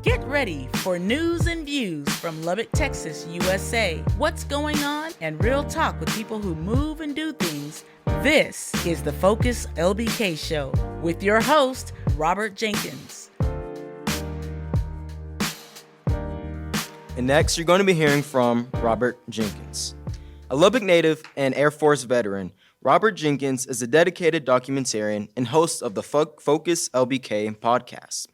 Get ready for news and views from Lubbock, Texas, USA. What's going on and real talk with people who move and do things. This is the Focus LBK Show with your host, Robert Jenkins. And next, you're going to be hearing from Robert Jenkins. A Lubbock native and Air Force veteran, Robert Jenkins is a dedicated documentarian and host of the Focus LBK podcast.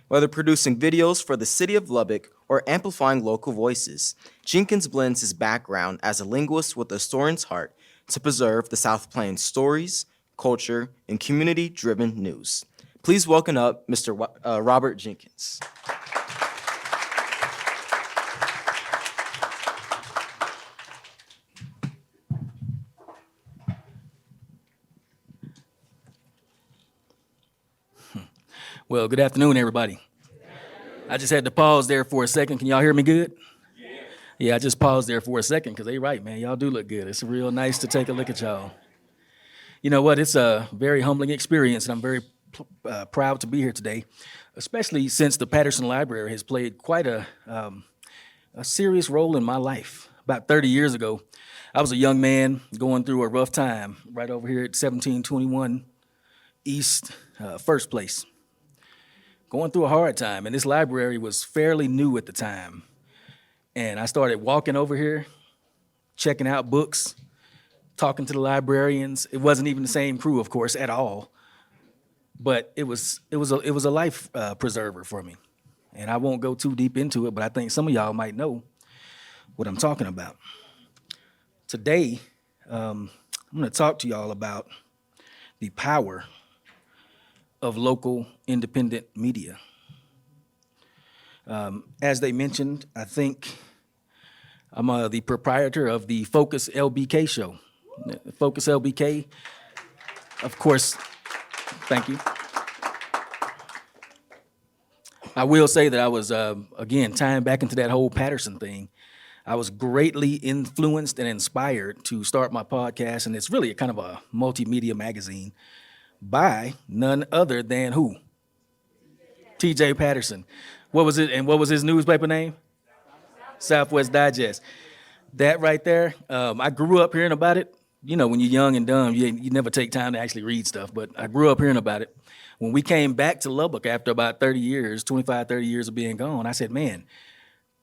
Whether producing videos for the city of Lubbock or amplifying local voices, Jenkins blends his background as a linguist with a historian's heart to preserve the South Plains stories, culture, and community-driven news. Please welcome up Mr. Robert Jenkins. Well, good afternoon, everybody. I just had to pause there for a second. Can y'all hear me good? Yeah, I just paused there for a second because they right, man. Y'all do look good. It's real nice to take a look at y'all. You know what? It's a very humbling experience, and I'm very proud to be here today, especially since the Patterson Library has played quite a serious role in my life. About 30 years ago, I was a young man going through a rough time right over here at 1721 East First Place. Going through a hard time, and this library was fairly new at the time. And I started walking over here, checking out books, talking to the librarians. It wasn't even the same crew, of course, at all. But it was a life preserver for me. And I won't go too deep into it, but I think some of y'all might know what I'm talking about. Today, I'm going to talk to y'all about the power of local independent media. As they mentioned, I think I'm the proprietor of the FocusLBK show. FocusLBK, of course, thank you. I will say that I was, again, tying back into that whole Patterson thing, I was greatly influenced and inspired to start my podcast, and it's really a kind of a multimedia magazine by none other than who? T.J. Patterson. What was it, and what was his newspaper name? Southwest Digest. That right there, I grew up hearing about it. You know, when you're young and dumb, you never take time to actually read stuff, but I grew up hearing about it. When we came back to Lubbock after about 30 years of being gone, I said, man,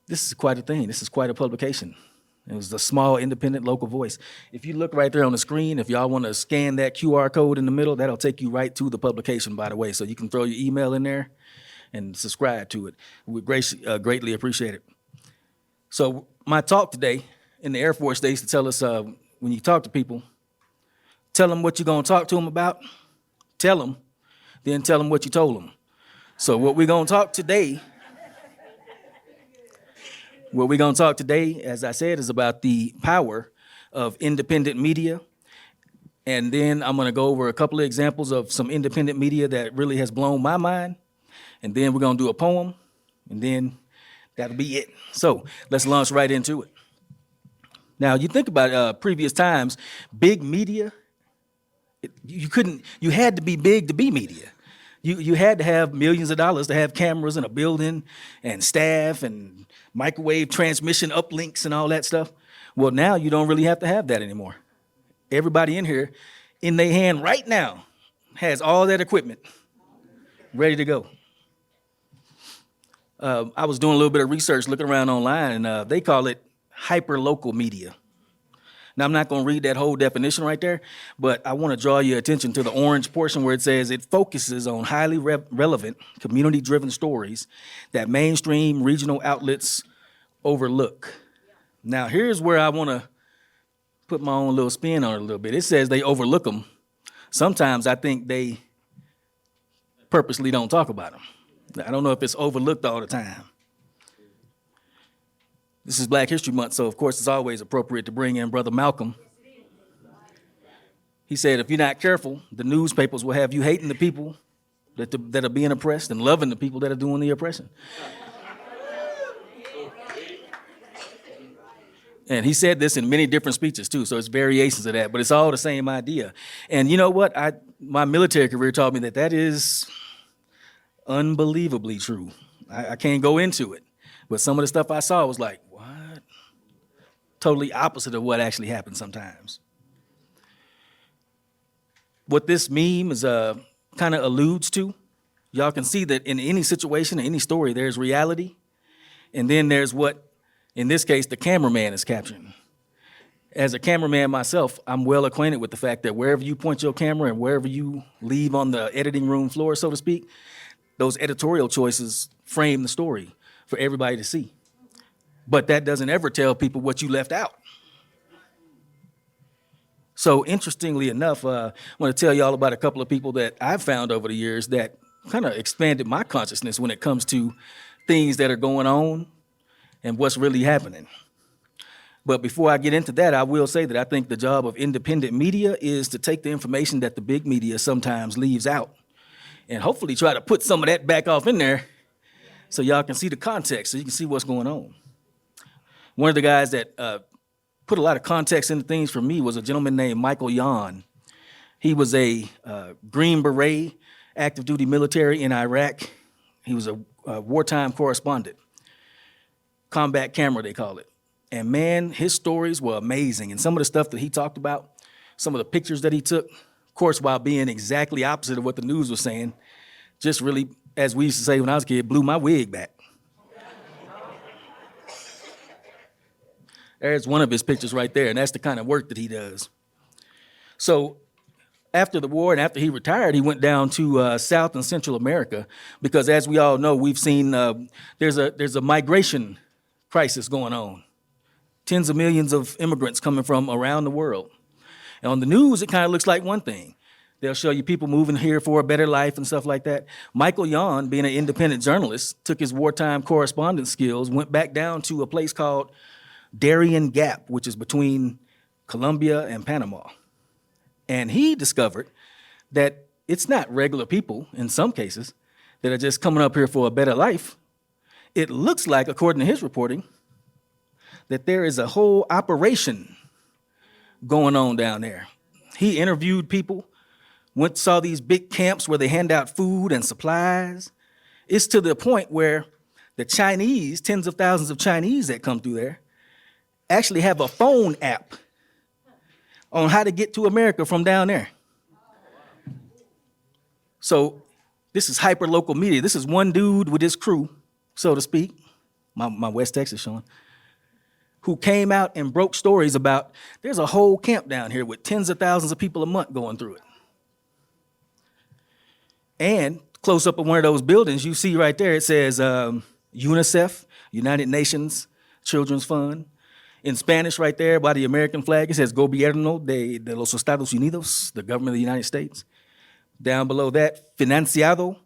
this is quite a thing. This is quite a publication. It was a small, independent, local voice. If you look right there on the screen, if y'all want to scan that QR code in the middle, that'll take you right to the publication, by the way. So you can throw your email in there and subscribe to it. We greatly appreciate it. So my talk today in the Air Force, they used to tell us when you talk to people, tell them what you're going to talk to them about, tell them, then tell them what you told them. So what we're going to talk today, as I said, is about the power of independent media. And then I'm going to go over a couple of examples of some independent media that really has blown my mind. And then we're going to do a poem, and then that'll be it. So let's launch right into it. Now, you think about previous times, big media, you had to be big to be media. You had to have millions of dollars to have cameras in a building and staff and microwave transmission uplinks and all that stuff. Well, now you don't really have to have that anymore. Everybody in here, in their hand right now, has all that equipment ready to go. I was doing a little bit of research, looking around online, and they call it hyper-local media. Now, I'm not going to read that whole definition right there, but I want to draw your attention to the orange portion where it says it focuses on highly relevant, community-driven stories that mainstream regional outlets overlook. Now, here's where I want to put my own little spin on it a little bit. It says they overlook them. Sometimes I think they purposely don't talk about them. I don't know if it's overlooked all the time. This is Black History Month, so of course it's always appropriate to bring in Brother Malcolm. He said, if you're not careful, the newspapers will have you hating the people that are being oppressed and loving the people that are doing the oppression. And he said this in many different speeches too, so it's variations of that, but it's all the same idea. And you know what? My military career taught me that is unbelievably true. I can't go into it. But some of the stuff I saw was like, what? Totally opposite of what actually happens sometimes. What this meme is kind of alludes to, y'all can see that in any situation, in any story, there's reality, and then there's what, in this case, the cameraman is capturing. As a cameraman myself, I'm well acquainted with the fact that wherever you point your camera and wherever you leave on the editing room floor, so to speak, those editorial choices frame the story for everybody to see. But that doesn't ever tell people what you left out. So interestingly enough, I want to tell you all about a couple of people that I've found over the years that kind of expanded my consciousness when it comes to things that are going on and what's really happening. But before I get into that, I will say that I think the job of independent media is to take the information that the big media sometimes leaves out and hopefully try to put some of that back off in there so y'all can see the context, so you can see what's going on. One of the guys that put a lot of context into things for me was a gentleman named Michael Yon. He was a Green Beret, active duty military in Iraq. He was a wartime correspondent. Combat camera, they call it. And man, his stories were amazing. And some of the stuff that he talked about, some of the pictures that he took, of course, while being exactly opposite of what the news was saying, just really, as we used to say when I was a kid, blew my wig back. There's one of his pictures right there, and that's the kind of work that he does. So after the war and after he retired, he went down to South and Central America because, as we all know, we've seen there's a migration crisis going on. Tens of millions of immigrants coming from around the world. And on the news, it kind of looks like one thing. They'll show you people moving here for a better life and stuff like that. Michael Yon, being an independent journalist, took his wartime correspondence skills, went back down to a place called Darien Gap, which is between Colombia and Panama. And he discovered that it's not regular people, in some cases, that are just coming up here for a better life. It looks like, according to his reporting, that there is a whole operation going on down there. He interviewed people, saw these big camps where they hand out food and supplies. It's to the point where the Chinese, tens of thousands of Chinese that come through there, actually have a phone app on how to get to America from down there. So this is hyper-local media. This is one dude with his crew, so to speak, my West Texas Sean, who came out and broke stories about there's a whole camp down here with tens of thousands of people a month going through it. And close up of one of those buildings, you see right there, it says UNICEF, United Nations Children's Fund. In Spanish right there by the American flag, it says Gobierno de los Estados Unidos, the government of the United States. Down below that, financiado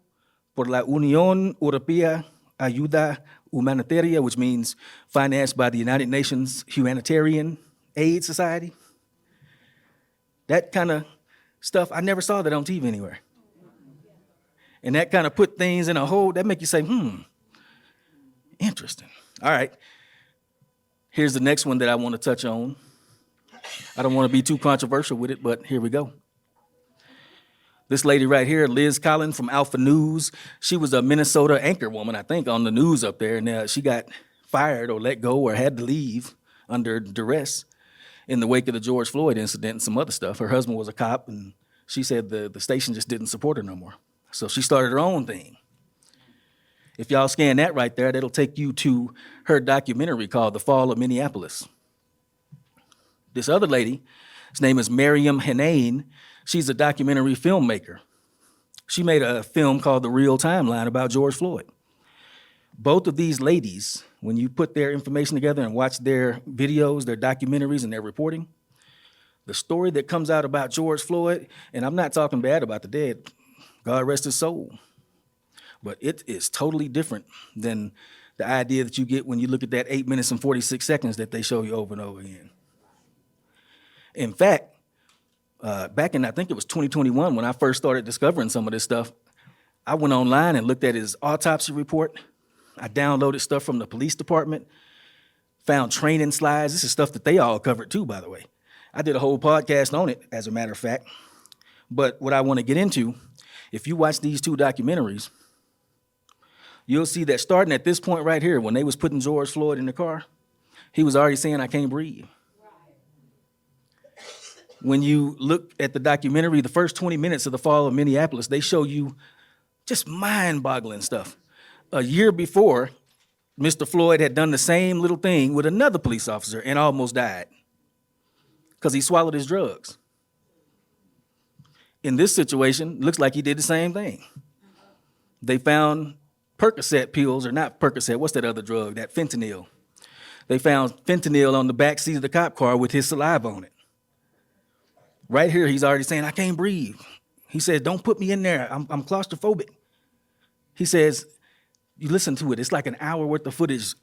por la Unión Europea Ayuda Humanitaria, which means financed by the United Nations Humanitarian Aid Society. That kind of stuff, I never saw that on TV anywhere. And that kind of put things in a whole, that make you say, interesting. All right. Here's the next one that I want to touch on. I don't want to be too controversial with it, but here we go. This lady right here, Liz Collins from Alpha News, she was a Minnesota anchor woman, I think, on the news up there. And she got fired or let go or had to leave under duress in the wake of the George Floyd incident and some other stuff. Her husband was a cop, and she said the station just didn't support her no more. So she started her own thing. If y'all scan that right there, that'll take you to her documentary called The Fall of Minneapolis. This other lady, his name is Miriam Henane. She's a documentary filmmaker. She made a film called The Real Timeline about George Floyd. Both of these ladies, when you put their information together and watch their videos, their documentaries, and their reporting, the story that comes out about George Floyd, and I'm not talking bad about the dead, God rest his soul, but it is totally different than the idea that you get when you look at that 8 minutes and 46 seconds that they show you over and over again. In fact, back in, I think it was 2021, when I first started discovering some of this stuff, I went online and looked at his autopsy report. I downloaded stuff from the police department, found training slides. This is stuff that they all covered too, by the way. I did a whole podcast on it, as a matter of fact. But what I want to get into, if you watch these two documentaries, you'll see that starting at this point right here, when they was putting George Floyd in the car, he was already saying, "I can't breathe." When you look at the documentary, the first 20 minutes of the fall of Minneapolis, they show you just mind-boggling stuff. A year before, Mr. Floyd had done the same little thing with another police officer and almost died because he swallowed his drugs. In this situation, looks like he did the same thing. They found Percocet pills, or not Percocet, what's that other drug, that fentanyl. They found fentanyl on the back seat of the cop car with his saliva on it. Right here, he's already saying, "I can't breathe." He says, "Don't put me in there, I'm claustrophobic." He says, you listen to it, it's like an hour worth of footage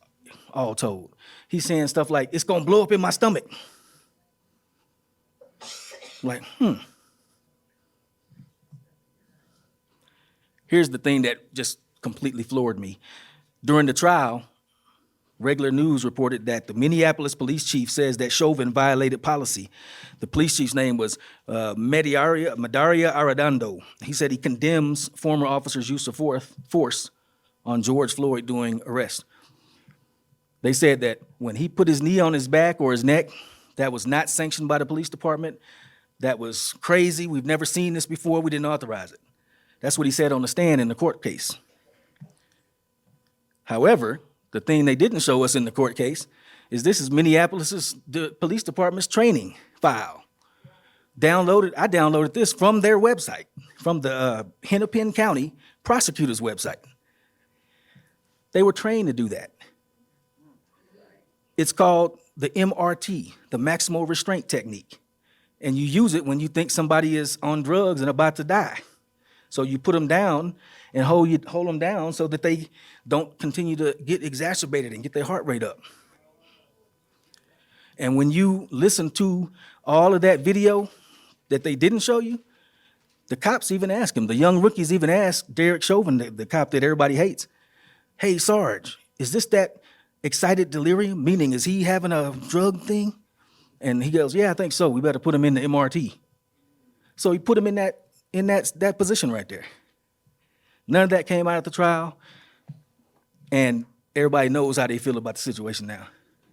all told. He's saying stuff like, "It's gonna blow up in my stomach." Like, Here's the thing that just completely floored me. During the trial, Regular News reported that the Minneapolis police chief says that Chauvin violated policy. The police chief's name was Medaria Arredondo. He said he condemns former officers' use of force on George Floyd during arrest. They said that when he put his knee on his back or his neck, that was not sanctioned by the police department. That was crazy. We've never seen this before. We didn't authorize it. That's what he said on the stand in the court case. However, the thing they didn't show us in the court case is this is Minneapolis's police department's training file. I downloaded this from their website, from the Hennepin County prosecutor's website. They were trained to do that. It's called the MRT, the maximal restraint technique. And you use it when you think somebody is on drugs and about to die. So you put them down and hold them down so that they don't continue to get exacerbated and get their heart rate up. And when you listen to all of that video that they didn't show you, the cops even ask him, the young rookies even asked Derek Chauvin, the cop that everybody hates, "Hey, Sarge, is this that excited delirium? Meaning, is he having a drug thing?" And he goes, "Yeah, I think so. We better put him in the MRT." So he put him in that position right there. None of that came out at the trial, and everybody knows how they feel about the situation now.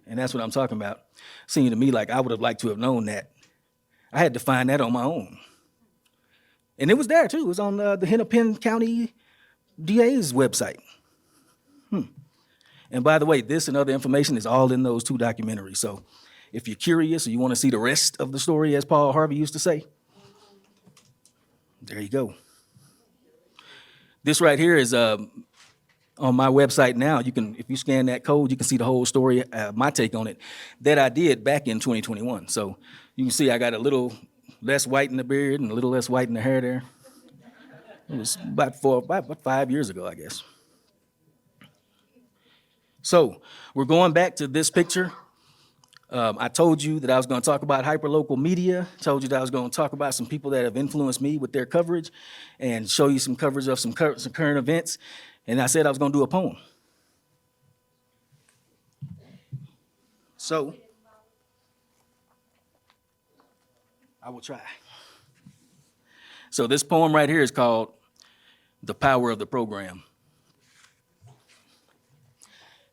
And that's what I'm talking about. Seemed to me like I would have liked to have known that. I had to find that on my own. And it was there too. It was on the Hennepin County DA's website. And by the way, this and other information is all in those two documentaries. So if you're curious or you want to see the rest of the story, as Paul Harvey used to say, there you go. This right here is on my website now. You can, if you scan that code, you can see the whole story, my take on it, that I did back in 2021. So you can see I got a little less white in the beard and a little less white in the hair there. It was about 5 years ago, I guess. So we're going back to this picture. I told you that I was going to talk about hyperlocal media, told you that I was going to talk about some people that have influenced me with their coverage and show you some coverage of some current events. And I said I was going to do a poem. So I will try. So this poem right here is called "The Power of the Program."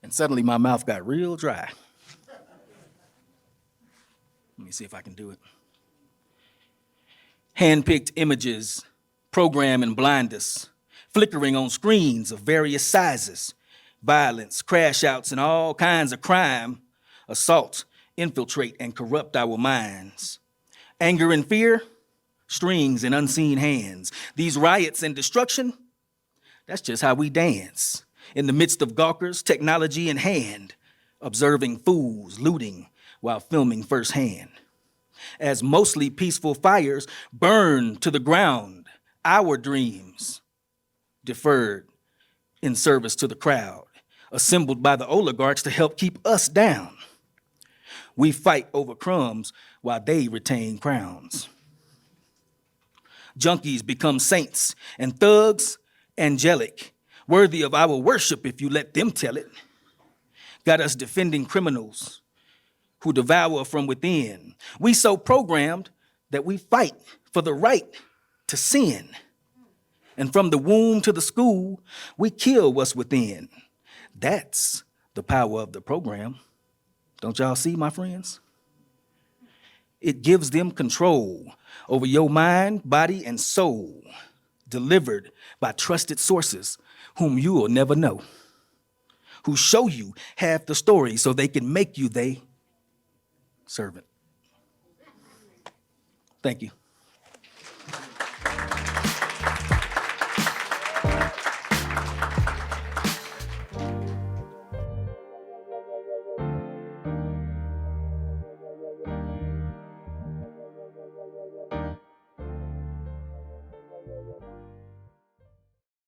And suddenly my mouth got real dry. Let me see if I can do it. Hand-picked images program and blind us, flickering on screens of various sizes, violence, crash outs, and all kinds of crime, assault, infiltrate and corrupt our minds. Anger and fear, strings and unseen hands. These riots and destruction, that's just how we dance. In the midst of gawkers, technology in hand, observing fools looting while filming firsthand. As mostly peaceful fires burn to the ground, our dreams deferred in service to the crowd, assembled by the oligarchs to help keep us down. We fight over crumbs while they retain crowns. Junkies become saints and thugs angelic, worthy of our worship if you let them tell it. Got us defending criminals who devour from within. We so programmed that we fight for the right to sin. And from the womb to the school, we kill what's within. That's the power of the program. Don't y'all see, my friends? It gives them control over your mind, body, and soul, delivered by trusted sources whom you will never know, who show you half the story so they can make you they servant. Thank you.